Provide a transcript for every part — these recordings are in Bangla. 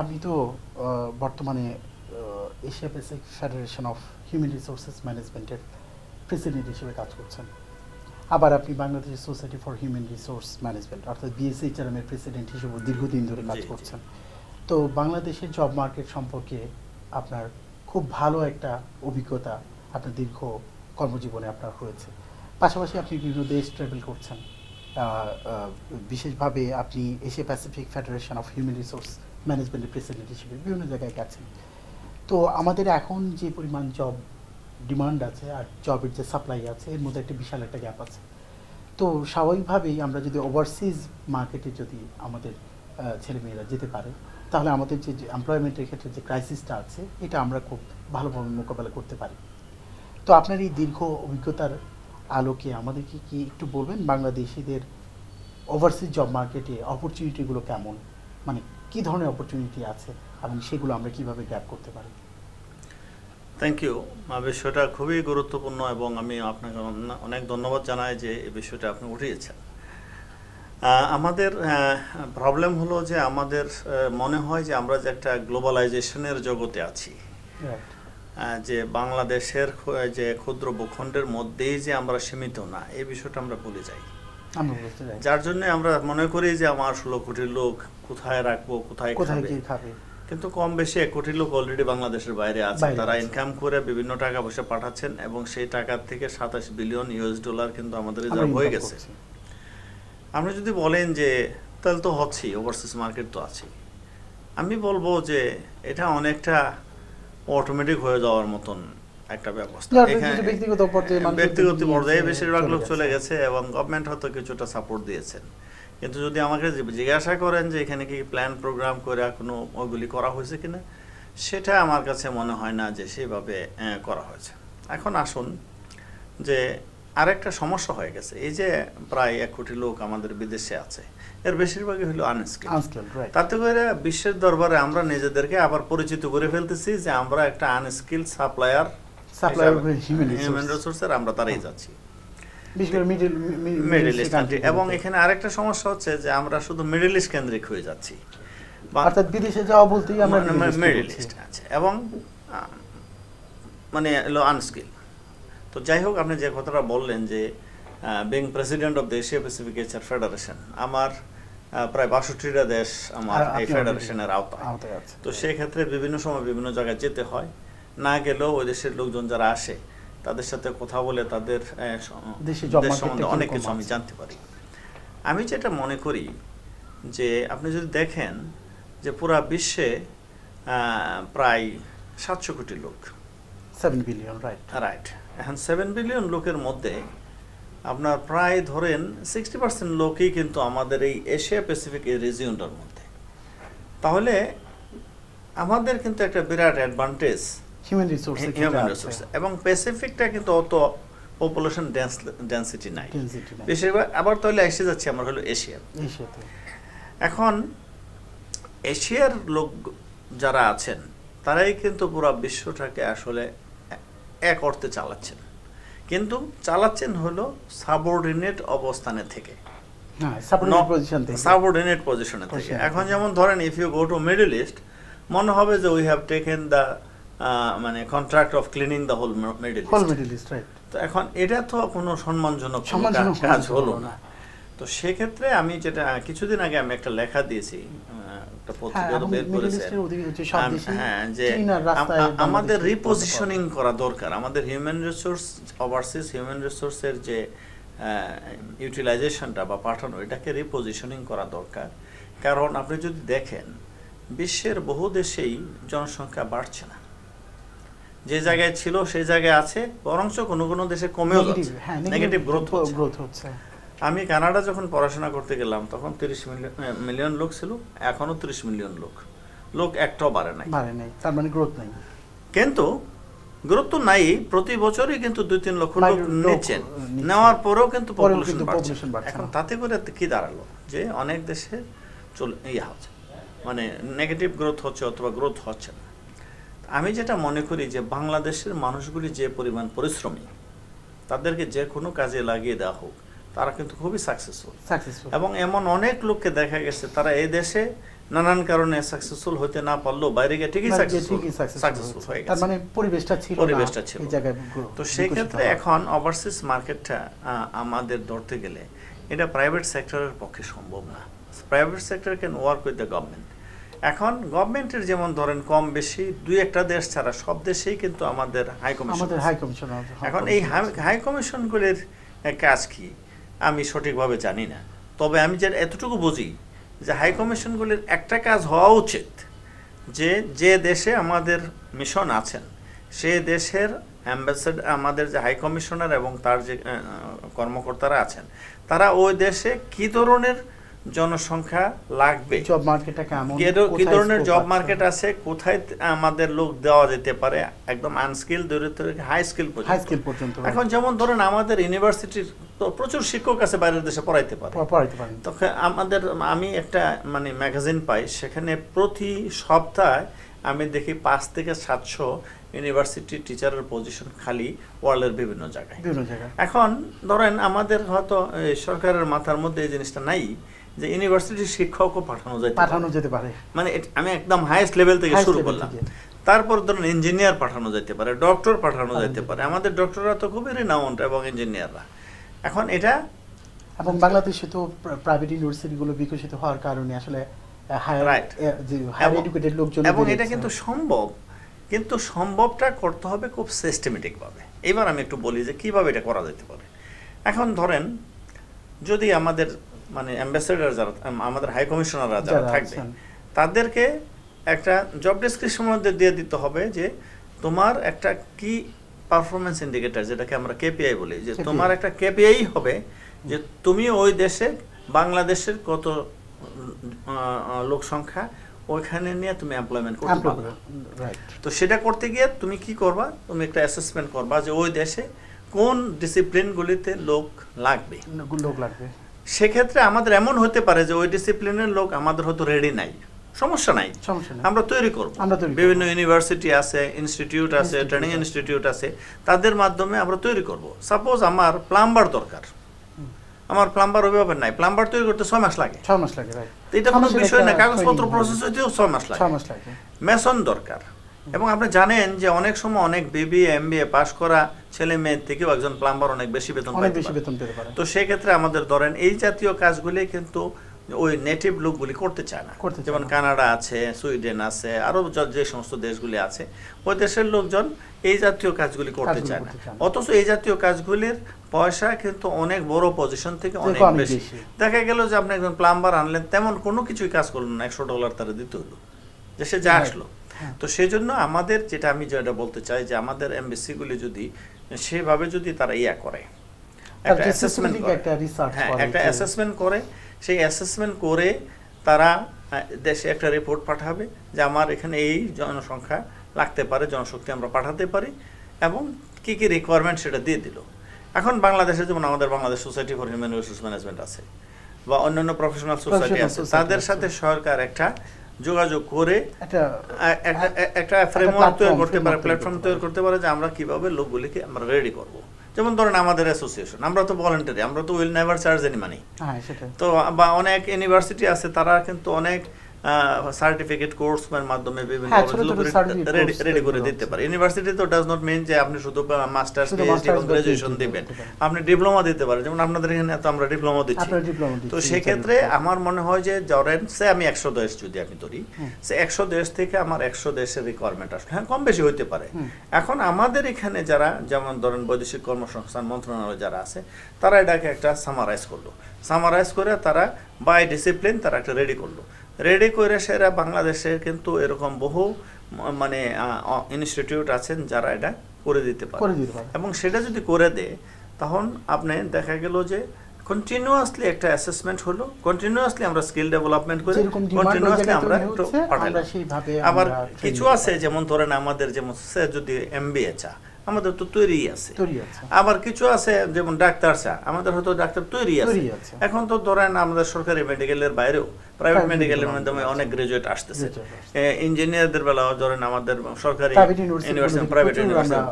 আপনি তো বর্তমানে Asia Pacific federation of human resources ম্যানেজমেন্টের প্রেসিডেন্ট হিসেবে কাজ করছেন। আবার আপনি Bangladesh society for human resource management অর্থাৎ বিএসএইচআরএম এর প্রেসিডেন্ট হিসেবে দীর্ঘদিন ধরে কাজ করছেন। তো বাংলাদেশের জব মার্কেট সম্পর্কে আপনার খুব ভালো একটা অভিজ্ঞতা আপনার দীর্ঘ কর্মজীবনে আপনার হয়েছে। পাশাপাশি আপনি বিভিন্ন দেশ ট্রাভেল করছেন, বিশেষভাবে আপনি Asia Pacific federation of human resource ম্যানেজমেন্টের প্রেসিডেন্ট হিসেবে বিভিন্ন জায়গায় গেছেন। তো আমাদের এখন যে পরিমাণ জব ডিমান্ড আছে আর জবের যে সাপ্লাই আছে এর মধ্যে একটা বিশাল একটা গ্যাপ আছে। তো স্বাভাবিকভাবেই আমরা যদি ওভারসিজ মার্কেটে যদি আমাদের ছেলেমেয়েরা যেতে পারে তাহলে আমাদের যে এমপ্লয়মেন্টের ক্ষেত্রে যে ক্রাইসিসটা আছে এটা আমরা খুব ভালোভাবে মোকাবেলা করতে পারি। তো আপনার এই দীর্ঘ অভিজ্ঞতার আলোকে আমাদেরকে কি একটু বলবেন বাংলাদেশিদের ওভারসিজ জব মার্কেটে অপরচুনিটিগুলো কেমন, মানে কী ধরনের অপরচুনিটি আছে এবং সেগুলো আমরা কিভাবে গ্র্যাব করতে পারি? Thank you. বিষয়টা খুবই গুরুত্বপূর্ণ এবং আমি আপনাকে অনেক ধন্যবাদ জানাই যে এই বিষয়টা আপনি উঠিয়েছেন। আমাদের প্রবলেম হলো যে আমাদের মনে হয় যে আমরা যে একটা গ্লোবালাইজেশনের জগতে আছি, যে বাংলাদেশের যে ক্ষুদ্র ভূখণ্ডের মধ্যেই যে আমরা সীমিত না, এই বিষয়টা আমরা ভুলে যাই। যার জন্য আমরা মনে করি যে আমার 16 কোটি লোক কোথায় রাখবো, কোথায় খাবে। কিন্তু কম বেশি 1 কোটি লোক অলরেডি বাংলাদেশের বাইরে আছে, তারা ইনকাম করে বিভিন্ন টাকা পয়সা পাঠাচ্ছেন এবং সেই টাকার থেকে 27 বিলিয়ন ইউএস ডলার কিন্তু আমাদের রিজার্ভ হয়ে গেছে। আপনি যদি বলেন যে তাহলে তো হচ্ছেই, ওভারসিজ মার্কেট তো আছে, আমি বলবো যে এটা অনেকটা অটোমেটিক হয়ে যাওয়ার মতন একটা ব্যবস্থা। ব্যক্তিগত পর্যায়ে বেশিরভাগ লোক চলে গেছে এবং গভর্নমেন্ট হয়তো কিছুটা সাপোর্ট দিয়েছেন। কিন্তু যদি আমাকে জিজ্ঞাসা করেন যে এখানে কি প্ল্যান প্রোগ্রাম করে কোনো ওইগুলি করা হয়েছে কিনা, সেটা আমার কাছে মনে হয় না যে সেভাবে করা হয়েছে। এখন আসুন যে আরেকটা সমস্যা হয়ে গেছে, এই যে প্রায় 1 কোটি লোক আমাদের বিদেশে আছে, এর বেশিরভাগই হলো আনস্কিল। তাতে করে বিশ্বের দরবারে আমরা নিজেদেরকে আবার পরিচিত করে ফেলতেছি যে আমরা একটা আনস্কিল সাপ্লায়ার হিউম্যান রিসোর্সের, আমরা তারাই যাচ্ছি মিডল ইস্ট কান্ট্রি। এবং এখানে আরেকটা সমস্যা হচ্ছে যে আমরা শুধু মিডল ইস্ট কেন্দ্রিক হয়ে যাচ্ছি, অর্থাৎ বিদেশে যাওয়া বলতেই আমরা মিডল ইস্ট আছে এবং মানে হলো আনস্কিল। তো যাই হোক, আপনি যে কথাটা বললেন যে being president of the Asia Pacific HR federation, আমার প্রায় 62টা দেশ আমার এই ফেডারেশনের আওতায়। তো সেই ক্ষেত্রে বিভিন্ন সময় বিভিন্ন জায়গায় যেতে হয়, না গেলেও ওই দেশের লোকজন যারা আসে তাদের সাথে কথা বলে তাদের দেশ সম্বন্ধে অনেক কিছু আমি জানতে পারি। আমি যেটা মনে করি যে আপনি যদি দেখেন যে পুরা বিশ্বে প্রায় 700 কোটি লোক, 7 বিলিয়ন, রাইট। এখন 7 বিলিয়ন লোকের মধ্যে আপনার প্রায় ধরেন 60% লোকই কিন্তু আমাদের এই এশিয়া প্যাসিফিক এই রিজিয়নটার মধ্যে। তাহলে আমাদের কিন্তু একটা বিরাট অ্যাডভান্টেজ হিউম্যান রিসোর্স, এবং প্যাসিফিকটা কিন্তু অত পপুলেশন ডেন্সিটি নাই বেশিরভাগ। আবার তাহলে এসে যাচ্ছে আমরা হলো এশিয়াতে। এখন এশিয়ার লোক যারা আছেন তারাই কিন্তু পুরো বিশ্বটাকে আসলে এক অর্থে চালাচ্ছেন, কিন্তু চালাচ্ছেন হলো সাবঅর্ডিনেট অবস্থানে থেকে, সাবঅর্ডিনেট পজিশনে থেকে। এখন যেমন ধরেন if you go to Middle East, মনে হবে যে উই হ্যাভ টেকেন দ্য মানে contract of cleaning the whole Middle East. তো এখন এটা তো কোনো সম্মানজনক কাজ হলো না। তো সেক্ষেত্রে আমি যেটা কিছুদিন আগে আমি একটা লেখা দিয়েছি, একটা পত্রিকা বের করেছে, হ্যাঁ, যে আমাদের রিপোজিশনিং করা দরকার। আমাদের হিউম্যান রিসোর্স, ওভারসিজ হিউম্যান রিসোর্সের যে ইউটিলাইজেশনটা বা পাঠানো, এটাকে রিপোজিশনিং করা দরকার। কারণ আপনি যদি দেখেন বিশ্বের বহু দেশেই জনসংখ্যা বাড়ছে না, যে জায়গায় ছিল সেই জায়গায় আছে, বরঞ্চ কোনো কোনো দেশে কমেও যাচ্ছে, নেগেটিভ গ্রোথ হচ্ছে। আমি কানাডা যখন পড়াশোনা করতে গেলাম তখন 30 মিলিয়ন লোক ছিল, এখনো 30 মিলিয়ন লোক একটাও বাড়ে নাই, তার মানে গ্রোথ নাই। কিন্তু গ্রোথ তো নাই, প্রতি বছরই কিন্তু 2-3 লক্ষ লোক নিচ্ছেন, নেওয়ার পরেও কিন্তু পপুলেশন বাড়ছে। এখন তাতে করে কি দাঁড়ালো যে অনেক দেশে হচ্ছে মানে নেগেটিভ গ্রোথ হচ্ছে অথবা গ্রোথ হচ্ছে না। আমি যেটা মনে করি যে বাংলাদেশের মানুষগুলি যে পরিমাণ পরিশ্রমী, তাদেরকে যে কোনো কাজে লাগিয়ে দেওয়া হোক, তারা কিন্তু খুবই সাকসেসফুল। এবং এমন অনেক লোককে দেখা গেছে তারা এই দেশে নানান কারণে সাকসেসফুল হতে না পারলেও বাইরে গিয়ে ঠিকই সাকসেসফুল হয়ে গেছে, তার মানে পরিবেশটা ছিল এই জায়গায়। তো সেই ক্ষেত্রে এখন ওভারসিজ মার্কেটটা আমাদের ধরতে গেলে এটা প্রাইভেট সেক্টরের পক্ষে সম্ভব না। Private sector can work with the government. এখন গভর্নমেন্টের যেমন ধরেন কম বেশি দুই একটা দেশ ছাড়া সব দেশেই কিন্তু আমাদের হাই কমিশন। এখন এই হাই কমিশনগুলির কাজ কি আমি সঠিকভাবে জানি না, তবে আমি যে এতটুকু বুঝি যে হাই কমিশনগুলির একটা কাজ হওয়া উচিত যে যে দেশে আমাদের মিশন আছেন সে দেশের অ্যাম্বাসেডর, আমাদের যে হাই কমিশনার এবং তার যে কর্মকর্তারা আছেন তারা ওই দেশে কি ধরনের জনসংখ্যা লাগবে, জব মার্কেটটা কেমন, কি ধরনের জব মার্কেট আছে, কোথায় আমাদের লোক দেওয়া যেতে পারে, একদম আনস্কিল ধরে হাই স্কিল পর্যন্ত। এখন যেমন ধরেন আমাদের ইউনিভার্সিটির তো প্রচুর শিক্ষক আছে বাইরের দেশে পড়াইতে পারে। তখন আমি একটা মানে ম্যাগাজিন পাই, সেখানে প্রতি সপ্তাহে আমি দেখি 5 থেকে 700 ইউনিভার্সিটি টিচারের পজিশন খালি ওয়ার্ল্ডের বিভিন্ন জায়গায়। এখন ধরেন আমাদের হয়তো সরকারের মাথার মধ্যে এই জিনিসটা নাই যে ইউনিভার্সিটির শিক্ষকও পাঠানো যেতে পারে, মানে আমি একদম হাইয়েস্ট লেভেল থেকে শুরু করলাম। তারপর ধরুন ইঞ্জিনিয়ার পাঠানো যেতে পারে, ডক্টর পাঠানো যেতে পারে। আমাদের ডক্টররা তো খুবই রিনাউন্ড এবং ইঞ্জিনিয়াররা। এখন এটা এবং বাংলাদেশে তো প্রাইভেট ইউনিভার্সিটিগুলো বিকশিত হওয়ার কারণে আসলে হায়ার এডুকেটেড লোকজন, এবং এটা কিন্তু সম্ভব, কিন্তু সম্ভবটা করতে হবে খুব সিস্টেমেটিক ভাবে। এবার আমি একটু বলি যে কিভাবে এটা করা যেতে পারে। এখন ধরেন যদি আমাদের মানে অ্যাম্বাসেডর যারা, আমাদের হাই কমিশনাররা যারা থাকবে তাদেরকে একটা জব ডেসক্রিপশনের মধ্যে দিয়ে দিতে হবে যে তোমার একটা কি পারফরমেন্স ইন্ডিকেটর, যেটাকে আমরা কেপিআই বলি, যে তোমার একটা কেপিআই হবে যে তুমি ওই দেশে বাংলাদেশের কত লোক সংখ্যা ওইখানে নিয়ে তুমি এমপ্লয়মেন্ট করতে পারবে। তো সেটা করতে গিয়ে তুমি কি করবা, তুমি একটা অ্যাসেসমেন্ট করবা যে ওই দেশে কোন ডিসিপ্লিনগুলিতে লোক লাগবে। সেক্ষেত্রে আমাদের এমন হতে পারে যে ওই ডিসিপ্লিনের লোক আমাদের হয়তো রেডি নাই, সমস্যা নাই, আমরা তৈরি করব। বিভিন্ন ইউনিভার্সিটি আছে, ইনস্টিটিউট আছে, ট্রেনিং ইনস্টিটিউট আছে, তাদের মাধ্যমে আমরা তৈরি করব। সাপোজ আমার প্লাম্বার দরকার, আমার প্লাম্বার ওইভাবে নাই, প্লাম্বার তৈরি করতে 6 মাস লাগে। এটা কোনো বিষয় না, কাগজপত্র প্রসেস হইতেও 6 মাস লাগে। মেসন দরকার, এবং আপনি জানেন যে অনেক সময় অনেক বিবিএ এমবিএ পাস করা ছেলে মেয়ের থেকেও একজন প্লাম্বার অনেক বেশি বেতন পায়। তো সেই ক্ষেত্রে আমাদের ধরেন এই জাতীয় কাজগুলি কিন্তু ওই নেটিভ লোকগুলি করতে চায় না। যেমন কানাডা আছে, সুইডেন আছে, আরো যে সমস্ত দেশগুলি আছে, ওই দেশের লোকজন এই জাতীয় কাজগুলি করতে চায় না। অথচ এই জাতীয় কাজগুলির পয়সা কিন্তু অনেক বড় পজিশন থেকে অনেক বেশি। দেখা গেল যে আপনি একজন প্লাম্বার আনলেন, তেমন কোনো কিছুই কাজ করলেন না, $100 তারা দিতে হলো, যে সে যা আসলো। তো সেই জন্য আমাদের যেটা আমি যেটা বলতে চাই যে আমাদের এমবিসিগুলি যদি সেভাবে যদি তারা করে একটা অ্যাসেসমেন্ট করে, সেই অ্যাসেসমেন্ট করে তারা দেশে একটা রিপোর্ট পাঠাবে যে আমার এখানে এই জনসংখ্যা লাগতে পারে, জনশক্তি আমরা পাঠাতে পারি, এবং কি কি রিকোয়ারমেন্ট সেটা দিয়ে দিল। এখন বাংলাদেশে যেমন আমাদের Bangladesh society for human resource management আছে বা অন্যান্য প্রফেশনাল সোসাইটি আছে, তাদের সাথে সরকার একটা যোগাযোগ করে একটা ফ্রেমওয়ার্ক তৈরি করতে পারে, প্ল্যাটফর্ম তৈরি করতে পারে যে আমরা কিভাবে লোকগুলিকে আমরা রেডি করব। যেমন ধরেন আমাদের অ্যাসোসিয়েশন, আমরা তো ভলান্টারি, আমরা তো will never charge any money. তো বা অনেক ইউনিভার্সিটি আছে, তারা কিন্তু অনেক সার্টিফিকেট কোর্সের মাধ্যমে বিভিন্ন রেডি করে দিতে পারে। ইউনিভার্সিটি তো ডাজ নট মিন যে আপনি শুধু মাস্টার্স পিএইচডি এবং গ্রাজুয়েশন দিবেন, আপনি ডিপ্লোমা দিতে পারেন। যেমন আপনাদের এখানে তো আমরা ডিপ্লোমা দিচ্ছি। তো সেই ক্ষেত্রে আমার মনে হয় যে ধরেন সে আমি 100 দেশ যদি আমি ধরি, সে 100 দেশ থেকে আমার 100 দেশের রিকোয়ারমেন্ট আসলে হ্যাঁ কম বেশি হইতে পারে। এখন আমাদের এখানে যারা যেমন ধরেন বৈদেশিক কর্মসংস্থান মন্ত্রণালয় যারা আছে, তারা এটাকে একটা সামারাইজ করে তারা বাই ডিসিপ্লিন তারা একটা রেডি করে সেরা বাংলাদেশের কিন্তু এরকম বহু মানে ইনস্টিটিউট আছেন যারা এটা করে দিতে পারে। এবং সেটা যদি করে দেয় তখন আপনি দেখা গেল যে কন্টিনিউয়াসলি একটা অ্যাসেসমেন্ট হলো, কন্টিনিউয়াসলি আমরা স্কিল ডেভেলপমেন্ট করি, কন্টিনিউয়াসলি আমরা একটু পাঠালাম। আবার কিছু আছে যেমন ধরেন আমাদের যেমন সে যদি এমবিএ চা আমাদের তো তৈরি আছে, আবার কিছু আছে যেমন ডাক্তার চা আমাদের হয়তো ডাক্তার তৈরি আছে। এখন তো ধরেন আমাদের সরকারি মেডিকেলের বাইরেও প্রাইভেট মেডিকেলের মাধ্যমে অনেক গ্রাজুয়েট আসতেছে। ইঞ্জিনিয়ারদের বেলাও ধরেন আমাদের সরকারি ইউনিভার্সিটি, প্রাইভেট ইউনিভার্সিটি,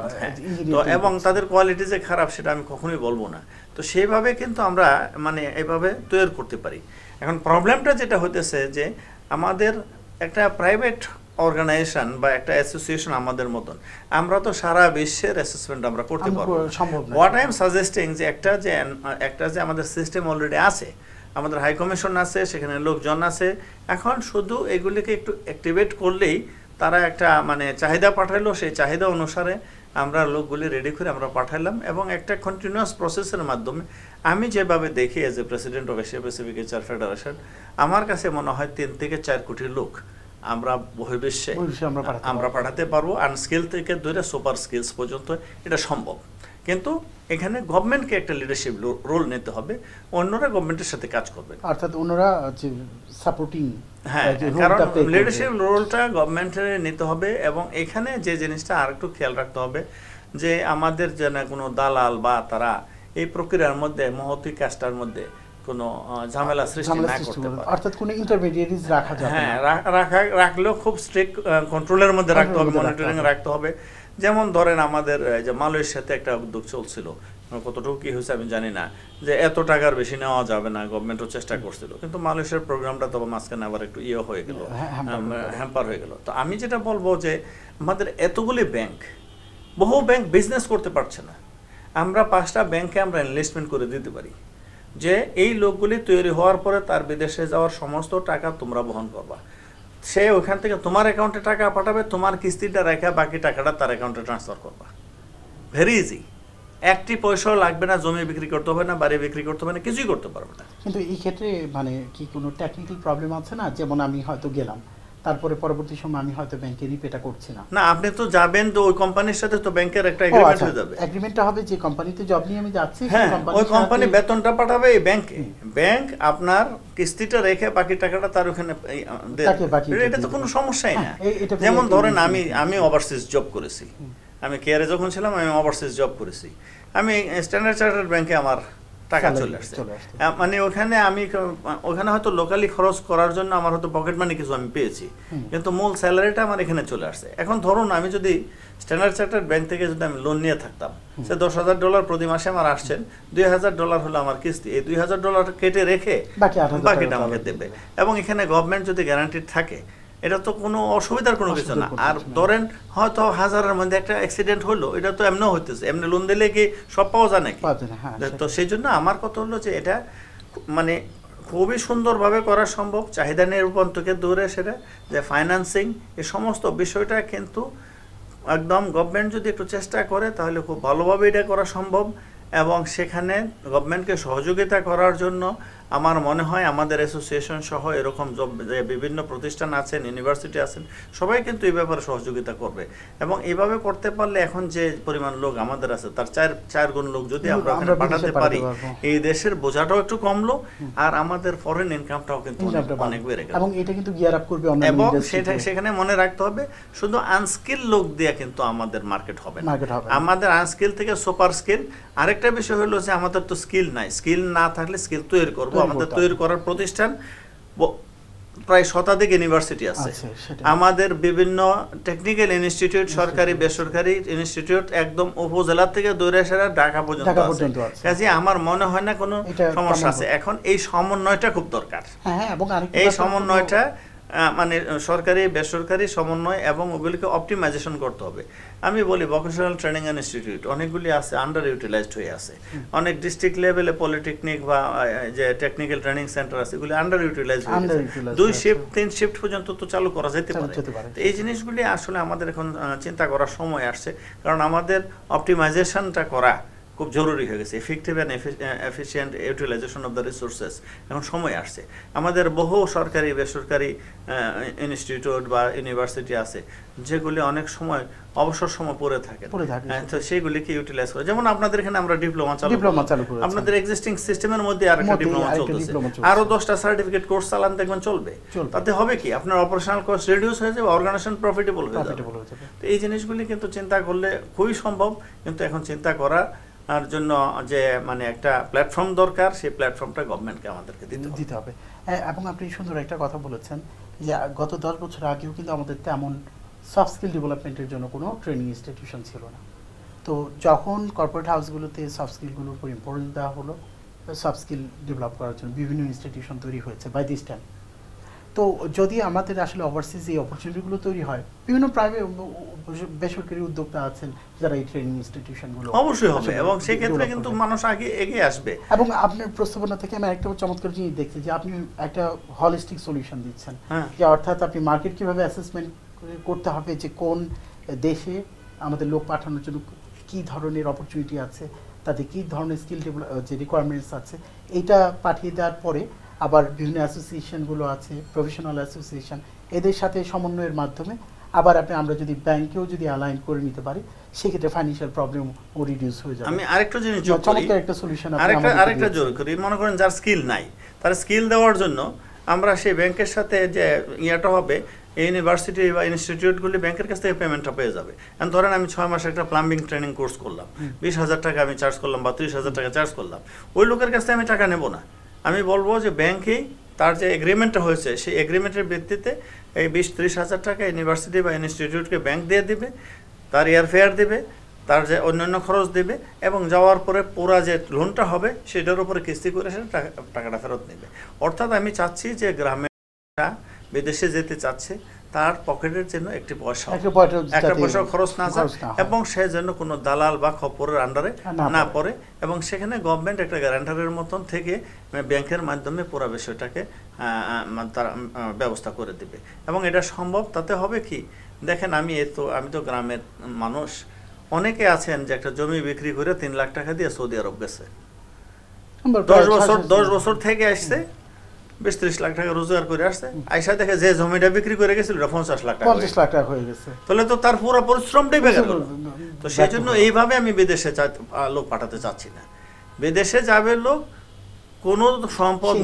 তো এবং তাদের কোয়ালিটি যে খারাপ সেটা আমি কখনোই বলবো না। তো সেইভাবে কিন্তু আমরা মানে এইভাবে তৈরি করতে পারি। এখন প্রবলেমটা যেটা হতেছে যে আমাদের একটা প্রাইভেট অর্গানাইজেশন বা একটা অ্যাসোসিয়েশন আমাদের মতন, আমরা তো সারা বিশ্বের অ্যাসেসমেন্ট আমরা করতে পারবো সম্ভব না। হোয়াট আই এম সাজেস্টিং যে একটা যে আমাদের সিস্টেম অলরেডি আছে, আমাদের হাই কমিশন আছে, সেখানে লোকজন আছে, এখন শুধু এগুলিকে একটু অ্যাক্টিভেট করলেই তারা একটা মানে চাহিদা পাঠালো, সেই চাহিদা অনুসারে আমরা লোকগুলি রেডি করে আমরা পাঠালাম, এবং একটা কন্টিনিউয়াস প্রসেসের মাধ্যমে আমি যেভাবে দেখি as a president of Asia Pacific HR federation, আমার কাছে মনে হয় 3 থেকে 4 কোটি লোক আমরা বহির্বিশ্বে আমরা পাঠাতে পারবো, আনস্কিল থেকে ধরে সুপার স্কিলস পর্যন্ত এটা সম্ভব। কিন্তু এখানে গভর্নমেন্টকে একটা লিডারশিপ রোল নিতে হবে, অন্যরা গভর্নমেন্টের সাথে কাজ করবে, অর্থাৎ অন্যরা যে সাপোর্টিং, হ্যাঁ, কারণ লিডারশিপ রোলটা গভর্নমেন্টের নিতে হবে। এবং এখানে যে জিনিসটা আর একটু খেয়াল রাখতে হবে যে আমাদের যেন কোনো দালাল বা তারা এই প্রক্রিয়ার মধ্যে মহতি কাজটার মধ্যে কোনো ঝামেলা সৃষ্টি না করতে পারে, অর্থাৎ কোনো ইন্টারমিডিয়েটস রাখা যাবে না। হ্যাঁ, রাখলেও খুব স্ট্রিক্ট কন্ট্রোলের মধ্যে রাখতে হবে, মনিটরিং রাখতে হবে। যেমন ধরেন আমাদের যে মালয়েশিয়াতে একটা উদ্যোগ চলছিল, কতটুকু কি হয়েছে আমি জানি না, যে এত টাকার বেশি নেওয়া যাবে না, গভর্নমেন্টও চেষ্টা করছিল, কিন্তু মালয়েশিয়ার প্রোগ্রামটা তবে মাঝখানে আবার একটু হয়ে গেল, হ্যাম্পার হয়ে গেল। তো আমি যেটা বলবো যে আমাদের এতগুলি ব্যাংক, বহু ব্যাংক বিজনেস করতে পারছে না, আমরা 5টা ব্যাংকে আমরা ইনভেস্টমেন্ট করে দিতে পারি যে এই লোকগুলি তৈরি হওয়ার পরে তার বিদেশে যাওয়ার সমস্ত টাকা তোমরা বহন করবা, সে ওখান থেকে তোমার অ্যাকাউন্টে টাকা পাঠাবে, তোমার কিস্তিটা রেখে বাকি টাকাটা তার অ্যাকাউন্টে ট্রান্সফার করবা, ভেরি ইজি, একটি পয়সাও লাগবে না, জমি বিক্রি করতে হবে না, বাড়ি বিক্রি করতে হবে না, কিছুই করতে পারবে না। কিন্তু এই ক্ষেত্রে মানে কি কোনো টেকনিক্যাল প্রবলেম আছে না? যেমন আমি হয়তো গেলাম, তারপরে পরবর্তী সময় আমি হয়তো ব্যাংকে রিপেটা করছি না। না, আপনি তো যাবেন তো ওই কোম্পানির সাথে, তো ব্যাংকের একটা এগ্রিমেন্ট হয়ে যাবে, এগ্রিমেন্টটা হবে যে কোম্পানিতে জব নিয়ে আমি যাচ্ছি, হ্যাঁ, ওই কোম্পানি বেতনটা পাঠাবে এই ব্যাংকে, ব্যাংক আপনার কিস্তিটা রেখে বাকি টাকাটা তার ওখানে এটা তো কোনো সমস্যাই না। যেমন ধরেন আমি ওভারসিজ জব করেছি, আমি কেয়ারে যখন ছিলাম আমি ওভারসিজ জব করেছি, আমি স্ট্যান্ডার্ড চার্টার্ড ব্যাংকে আমার টাকা চলে আসছে, মানে ওখানে হয়তো লোকালি খরচ করার জন্য আমার হয়তো পকেট মানি কিছু আমি পেয়েছি, কিন্তু মূল স্যালারিটা আমার এখানে চলে আসছে। এখন ধরুন আমি যদি স্ট্যান্ডার্ড চার্টার্ড ব্যাংক থেকে যদি আমি লোন নিয়ে থাকতাম, সে $10,000 প্রতি মাসে আমার আসছেন, $2,000 হলো আমার কিস্তি, এই $2,000 কেটে রেখে বাকিটা আমাকে দেবে, এবং এখানে গভর্নমেন্ট যদি গ্যারান্টিড থাকে এটা তো কোনো অসুবিধার কোনো কিছু না। আর ধরেন হয়তো 1000-এর মধ্যে একটা অ্যাক্সিডেন্ট হলো, এটা তো এমনিও হইতেছে, এমনি লোন দিলে কি সব পাওয়া যায় নাকি? তো সেই জন্য আমার কথা হলো যে এটা মানে খুবই সুন্দরভাবে করা সম্ভব, চাহিদা নিরূপণ থেকে দূরে সেটা যে ফাইন্যান্সিং, এই সমস্ত বিষয়টা কিন্তু একদম গভর্নমেন্ট যদি একটু চেষ্টা করে তাহলে খুব ভালোভাবে এটা করা সম্ভব। এবং সেখানে গভর্নমেন্টকে সহযোগিতা করার জন্য আমার মনে হয় আমাদের অ্যাসোসিয়েশন সহ এরকম যে বিভিন্ন প্রতিষ্ঠান আছেন, ইউনিভার্সিটি আছেন, সবাই কিন্তু এই ব্যাপারে সহযোগিতা করবে। এবং এইভাবে করতে পারলে এখন যে পরিমাণ লোক আমাদের আছে তার 4 গুণ লোক যদি আমরা পাঠাতে পারি, এই দেশের বোঝাটাও একটু কমলো, আর আমাদের ফরেন ইনকামটাও কিন্তু অনেক বেড়ে গেল। এবং এটা কিন্তু গিয়ার আপ করবে, এবং সেখানে মনে রাখতে হবে শুধু আনস্কিল লোক দিয়ে কিন্তু আমাদের মার্কেট হবে না, আমাদের আনস্কিল থেকে সুপার স্কিল। আরেকটা বিষয় হলো যে আমাদের তো স্কিল নাই, স্কিল না থাকলে স্কিল তৈরি করবো, আমাদের তৈরি করার প্রতিষ্ঠান প্রায় শতাধিক ইউনিভার্সিটি আছে, আমাদের বিভিন্ন টেকনিক্যাল ইনস্টিটিউট, সরকারি বেসরকারি ইনস্টিটিউট একদম উপজেলা থেকে দূরে সেরা ঢাকা পর্যন্ত আছে। কাজে আমার মনে হয় না কোনো সমস্যা আছে। এখন এই সমন্বয়টা খুব দরকার, এই সমন্বয়টা মানে সরকারি বেসরকারি সমন্বয়, এবং ওগুলিকে অপটিমাইজেশন করতে হবে। আমি বলি ভোকেশনাল ট্রেনিং ইনস্টিটিউট অনেকগুলি আছে, আন্ডার ইউটিলাইজড হয়ে আছে, অনেক ডিস্ট্রিক্ট লেভেলে পলিটেকনিক বা যে টেকনিক্যাল ট্রেনিং সেন্টার আছে এগুলি আন্ডার ইউটিলাইজড হয়ে আছে, 2 শিফট 3 শিফট পর্যন্ত তো চালু করা যেতে পারে। তো এই জিনিসগুলি আসলে আমাদের এখন চিন্তা করার সময় আসছে, কারণ আমাদের অপটিমাইজেশনটা করা খুব জরুরি হয়ে গেছে, effective and efficient utilisation of the resources এখন সময় আসছে। আমাদের বহু সরকারি বেসরকারি ইনস্টিটিউট বা ইউনিভার্সিটি আছে যেগুলি অনেক সময় অবসর সময় পড়ে থাকে, তো সেইগুলিকে ইউটিলাইজ করে। যেমন আপনাদের এখানে আমরা ডিপ্লোমা চালু করি, আপনাদের এক্সিস্টিং সিস্টেমের মধ্যে আরেকটা ডিপ্লোমা চলতেছে, আরো 10টা সার্টিফিকেট কোর্স চালান দেখবেন চলবে, তাতে হবে কি আপনার অপারেশনাল কস্ট রিডিউস হয়ে যাবে, অর্গানাইজেশন প্রফিটেবল হয়ে যাবে। তো এই জিনিসগুলি কিন্তু চিন্তা করলে খুবই সম্ভব, কিন্তু এখন চিন্তা করা আর জন্য যে মানে একটা প্ল্যাটফর্ম দরকার, সেই প্ল্যাটফর্মটা গভর্নমেন্টকে আমাদেরকে দিতে হবে। এবং আপনি সুন্দর একটা কথা বলেছেন যে গত 10 বছর আগেও কিন্তু আমাদের তেমন সফট স্কিল ডেভেলপমেন্টের জন্য কোনো ট্রেনিং ইনস্টিটিউশন ছিল না। তো যখন কর্পোরেট হাউসগুলোতে সফট স্কিলগুলোর উপর ইম্পর্টেন্স দেওয়া হলো, সফট স্কিল ডেভেলপ করার জন্য বিভিন্ন ইনস্টিটিউশন তৈরি হয়েছে বাই দিস টাইম। তো যদি আমাদের আসলে ওভারসিজ এই অপরচুনিটিগুলো তৈরি হয়, বিভিন্ন প্রাইভেট বেসরকারি উদ্যোক্তা আছেন যারা এই ট্রেনিং ইনস্টিটিউশনগুলো অবশ্যই হবে, এবং সেই ক্ষেত্রে কিন্তু মানুষ আগে এগিয়ে আসবে। এবং আপনার প্রস্তাবনা থেকে আমি একটা চমৎকার জিনিস দেখছি যে আপনি একটা হলিস্টিক সলিউশন দিচ্ছেন, যে অর্থাৎ আপনি মার্কেট কিভাবে অ্যাসেসমেন্ট করতে হবে, যে কোন দেশে আমাদের লোক পাঠানোর জন্য কি ধরনের অপরচুনিটি আছে, তাদের কি ধরনের স্কিল যে রিকোয়ারমেন্টস আছে, এইটা পাঠিয়ে দেওয়ার পরে আবার বিভিন্ন অ্যাসোসিয়েশনগুলো আছে, প্রফেশনাল অ্যাসোসিয়েশন, এদের সাথে সমন্বয়ের মাধ্যমে আবার আমরা যদি ব্যাংকেও যদি অ্যালাইন করে নিতে পারি, সেক্ষেত্রে ফাইন্যান্সিয়াল প্রবলেম ও রিডিউস হয়ে যাবে। আমি আরেকটা জিনিস যোগ করি, চমৎকার একটা সলিউশন আরেকটা যোগ করি। মনে করেন যার স্কিল নাই, তার স্কিল দেওয়ার জন্য আমরা সেই ব্যাংকের সাথে যে ইয়েটা হবে, ইউনিভার্সিটি বা ইনস্টিটিউটগুলি ব্যাংকের কাছ থেকে পেমেন্টটা পেয়ে যাবে। এখন ধরেন আমি 6 মাসে একটা প্লাম্বিং ট্রেনিং কোর্স করলাম, 20,000 টাকা আমি চার্জ করলাম বা 30,000 টাকা চার্জ করলাম, ওই লোকের কাছ থেকে আমি টাকা নেব না। আমি বলবো যে ব্যাংকেই তার যে এগ্রিমেন্টটা হয়েছে, সেই এগ্রিমেন্টের ভিত্তিতে এই 20-30,000 টাকা ইউনিভার্সিটি বা ইনস্টিটিউটকে ব্যাংক দিয়ে দিবে, তার এয়ার ফেয়ার দেবে, তার যে অন্যান্য খরচ দেবে, এবং যাওয়ার পরে পুরা যে লোনটা হবে সেটার উপরে কিস্তি করে সে টাকাটা ফেরত নেবে। অর্থাৎ আমি চাচ্ছি যে গ্রামেরা বিদেশে যেতে চাচ্ছে, তার পকেটের জন্য একটা পয়সা খরচ না যায়, এবং সে যেন কোনো দালাল বা খপ্পরের আন্ডারে না পড়ে, এবং সেখানে গভর্নমেন্ট একটা গ্যারান্টারের মতন থেকে ব্যাংকের মাধ্যমে পুরো বিষয়টাকে তার ব্যবস্থা করে দিবে। এবং এটা সম্ভব তাতে হবে কি, দেখেন আমি তো গ্রামের মানুষ, অনেকে আছেন যে একটা জমি বিক্রি করে 3 লাখ টাকা দিয়ে সৌদি আরব গেছে, 10 বছর থেকে আসছে, 20-30 লাখ টাকা রোজগার করে আসছে, আইসা দেখে যে জমিটা বিক্রি করে গেছিল 50 লাখ টাকা হয়ে গেছে, তাহলে তো তার পুরো পরিশ্রমটাই বেকার গেল। তো সেই জন্য এইভাবে আমি বিদেশে লোক পাঠাতে চাচ্ছি না। বিদেশে যাবে লোক কোনো সম্পদ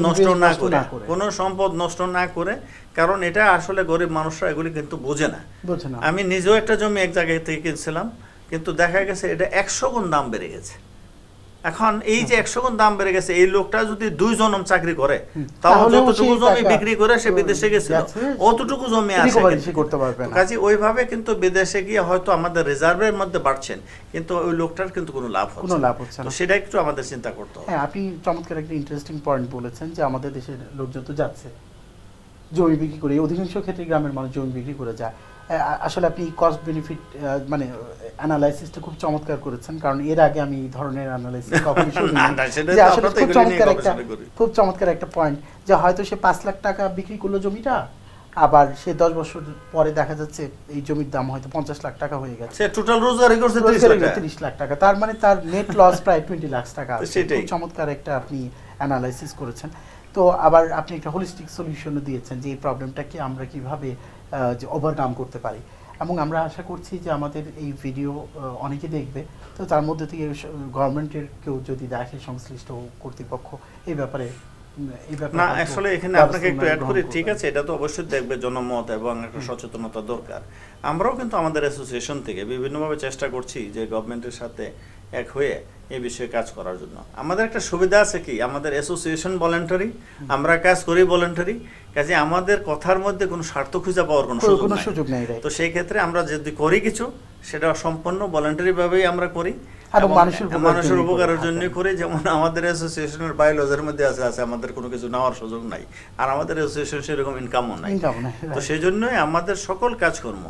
নষ্ট না করে, কারণ এটা আসলে গরিব মানুষরা এগুলি কিন্তু বোঝে না। আমি নিজেও একটা জমি এক জায়গায় থেকে কিনছিলাম, কিন্তু দেখা গেছে এটা 100 গুণ দাম বেড়ে গেছে। এখন এই যে 100 গুণ দাম বেড়ে গেছে, এই লোকটা যদি 2 জনম চাকরি করে, তাহলে যতটুকু জমি বিক্রি করে সে বিদেশে গেছিল, অতটুকু জমি আছে করতে পারবে না। কাজে ওইভাবে কিন্তু বিদেশে গিয়ে হয়তো আমাদের রিজার্ভের মধ্যে বাড়ছেন, কিন্তু ওই লোকটার কিন্তু কোনো লাভ হচ্ছে না। তো সেটা একটু আমাদের চিন্তা করতে হবে। হ্যাঁ, আপনি চমৎকার একটা ইন্টারেস্টিং পয়েন্ট বলেছেন যে আমাদের দেশের লোকজন তো যাচ্ছে জমি বিক্রি করে, অধিকাংশ ক্ষেত্রে গ্রামের মানুষ জমি বিক্রি করে যায়। আসলে আপনি কস্ট বেনিফিট মানে অ্যানালাইসিসটা খুব চমৎকার করেছেন, কারণ এর আগে আমি এই ধরনের অ্যানালাইসিস কখনো শুনিনি। যে আসলে খুব চমৎকার একটা পয়েন্ট, যে হয়তো সে 5 লাখ টাকা বিক্রি করলো জমিটা, আবার সে 10 বছর পরে দেখা যাচ্ছে এই জমির দাম হয়তো 50 লাখ টাকা হয়ে গেছে, সে টোটাল রোজগার করছে 30 লাখ টাকা, তার মানে তার নেট লস প্রায় 20 লাখ টাকা। খুব চমৎকার একটা আপনি অ্যানালাইসিস করেছেন। তো আবার আপনি একটা হোলিস্টিক সলিউশনও দিয়েছেন যে এই প্রবলেমটাকে আমরা কিভাবে যে ওভারকাম করতে পারি, এবং আমরা আশা করছি যে আমাদের এই ভিডিও অনেকে দেখবে, তো তার মধ্যে থেকে গভর্নমেন্টের কেউ যদি দেখে, সংশ্লিষ্ট কর্তৃপক্ষ এই ব্যাপারে না, আসলে এখানে আপনাকে একটু অ্যাড করি, ঠিক আছে, এটা তো অবশ্যই দেখবে জনমত এবং একটা সচেতনতা দরকার। আমরাও কিন্তু আমাদের অ্যাসোসিয়েশন থেকে বিভিন্নভাবে চেষ্টা করছি যে গভর্নমেন্টের সাথে এক হয়ে এই বিষয়ে কাজ করার জন্য। আমাদের একটা সুবিধা আছে কি, আমাদের অ্যাসোসিয়েশন ভলান্টারি, আমরা কাজ করি ভলান্টারি, কাজে আমাদের কথার মধ্যে কোনো স্বার্থ খুঁজে পাওয়ার কোনো সুযোগ নেই। তো সেই ক্ষেত্রে আমরা যদি করি কিছু, সেটা সম্পূর্ণ ভলান্টারি ভাবেই আমরা করি, মানুষের উপকারের জন্য করি। যেমন আমাদের অ্যাসোসিয়েশনের বাইলজের মধ্যে আছে আমাদের কোনো কিছু নেওয়ার সুযোগ নাই, আর আমাদের অ্যাসোসিয়েশন সেরকম ইনকামও নাই। তো সেই জন্যই আমাদের সকল কাজকর্ম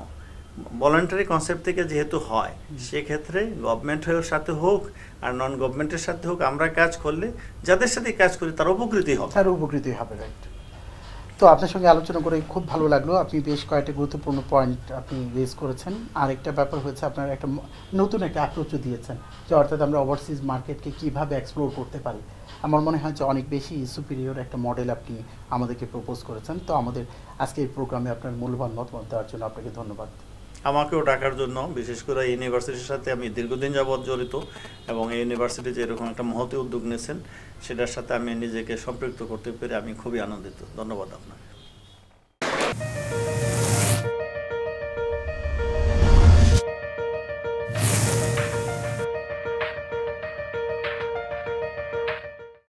ভলান্টারি কনসেপ্ট থেকে যেহেতু হয়, সেক্ষেত্রে গভর্নমেন্টের সাথে হোক আর নন গভর্নমেন্টের সাথে হোক, আমরা কাজ করলে যাদের সাথে কাজ করি তার উপকৃতই হবে। রাইট। তো আপনার সঙ্গে আলোচনা করে খুব ভালো লাগলো। আপনি বেশ কয়েকটা গুরুত্বপূর্ণ পয়েন্ট আপনি রেজ করেছেন। আরেকটা ব্যাপার হচ্ছে আপনার একটা নতুন একটা অ্যাপ্রোচও দিয়েছেন, যে অর্থাৎ আমরা ওভারসিজ মার্কেটকে কীভাবে এক্সপ্লোর করতে পারি। আমার মনে হয় যে অনেক বেশি সুপিরিয়র একটা মডেল আপনি আমাদেরকে প্রপোজ করেছেন। তো আমাদের আজকে এই প্রোগ্রামে আপনার মূল্যবান মতামত দেওয়ার জন্য আপনাকে ধন্যবাদ। আমাকেও ডাকার জন্য, বিশেষ করে ইউনিভার্সিটির সাথে আমি দীর্ঘদিন যাবৎ জড়িত, এবং এই ইউনিভার্সিটি যে এরকম একটা মহতি উদ্যোগ নিয়েছেন, সেটার সাথে আমি নিজেকে সম্পৃক্ত করতে পেরে আমি খুবই আনন্দিত। ধন্যবাদ আপনাকে।